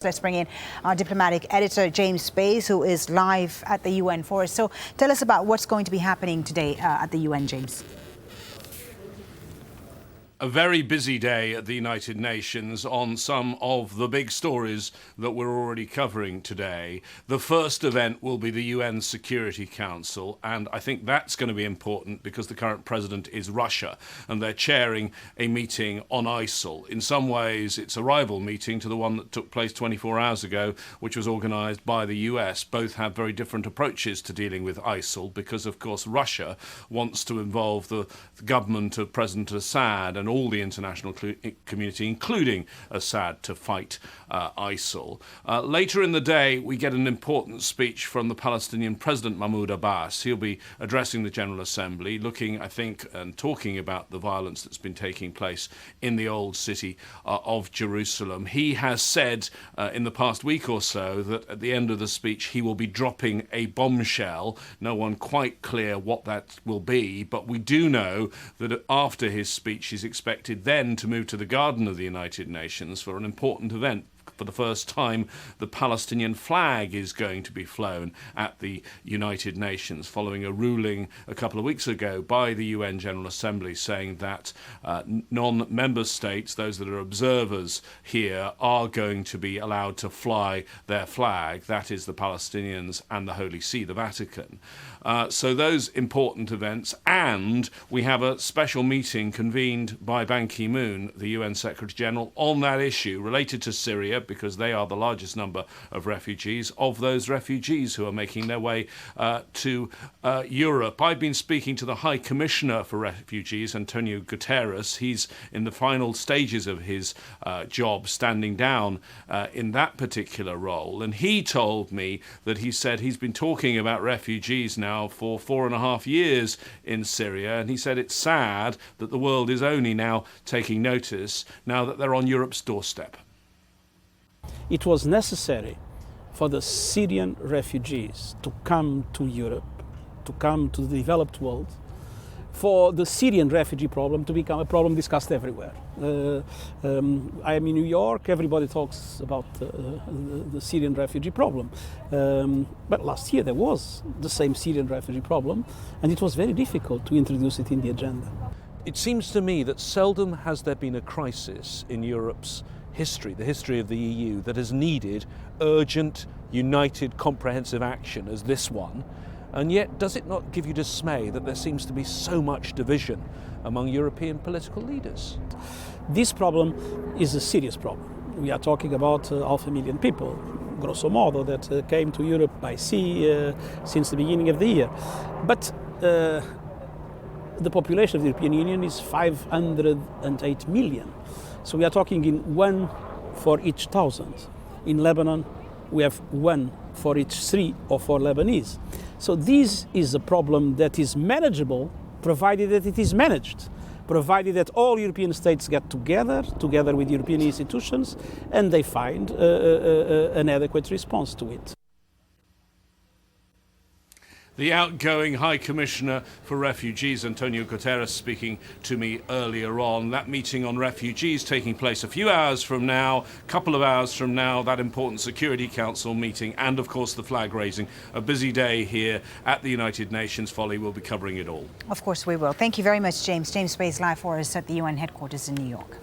Let's bring in our diplomatic editor, James Space, who is live at the UN for us. So tell us about what's going to be happening today at the UN, James. A very busy day at the United Nations on some of the big stories that we're already covering today. The first event will be the UN Security Council, and I think that's going to be important because the current president is Russia, and they're chairing a meeting on ISIL. In some ways, it's a rival meeting to the one that took place 24 hours ago, which was organised by the US. Both have very different approaches to dealing with ISIL because, of course, Russia wants to involve the government of President Assad and all the international community, including Assad, to fight ISIL. Later in the day, we get an important speech from the Palestinian President Mahmoud Abbas. He'll be addressing the General Assembly, looking, I think, and talking about the violence that's been taking place in the old city of Jerusalem. He has said in the past week or so that at the end of the speech he will be dropping a bombshell. No one quite clear what that will be, but we do know that after his speech he's expected then to move to the Garden of the United Nations for an important event. For the first time, the Palestinian flag is going to be flown at the United Nations, following a ruling a couple of weeks ago by the UN General Assembly saying that non-member states, those that are observers here, are going to be allowed to fly their flag. That is the Palestinians and the Holy See, the Vatican. So those important events, and we have a special meeting convened by Ban Ki-moon, the UN Secretary General, on that issue related to Syria, because they are the largest number of refugees, of those refugees who are making their way to Europe. I've been speaking to the High Commissioner for Refugees, Antonio Guterres. He's in the final stages of his job, standing down in that particular role. And he told me that he said he's been talking about refugees now for 4.5 years in Syria. And he said it's sad that the world is only now taking notice now that they're on Europe's doorstep. It was necessary for the Syrian refugees to come to Europe, to come to the developed world, for the Syrian refugee problem to become a problem discussed everywhere. I am in New York, everybody talks about the Syrian refugee problem. But last year there was the same Syrian refugee problem, and it was very difficult to introduce it in the agenda. It seems to me that seldom has there been a crisis in Europe's history, the history of the EU, that has needed urgent, united, comprehensive action as this one. And yet, does it not give you dismay that there seems to be so much division among European political leaders? This problem is a serious problem. We are talking about 500,000 people, grosso modo, that came to Europe by sea since the beginning of the year. But the population of the European Union is 508 million. So we are talking in 1 for each 1,000. In Lebanon, we have 1 for each 3 or 4 Lebanese. So this is a problem that is manageable, provided that it is managed, provided that all European states get together with European institutions, and they find an adequate response to it. The outgoing High Commissioner for Refugees, Antonio Guterres, speaking to me earlier on. That meeting on refugees taking place a few hours from now, couple of hours from now, that important Security Council meeting, and of course the flag raising. A busy day here at the United Nations. Folly will be covering it all. Of course we will. Thank you very much, James. James Space live for us at the UN headquarters in New York.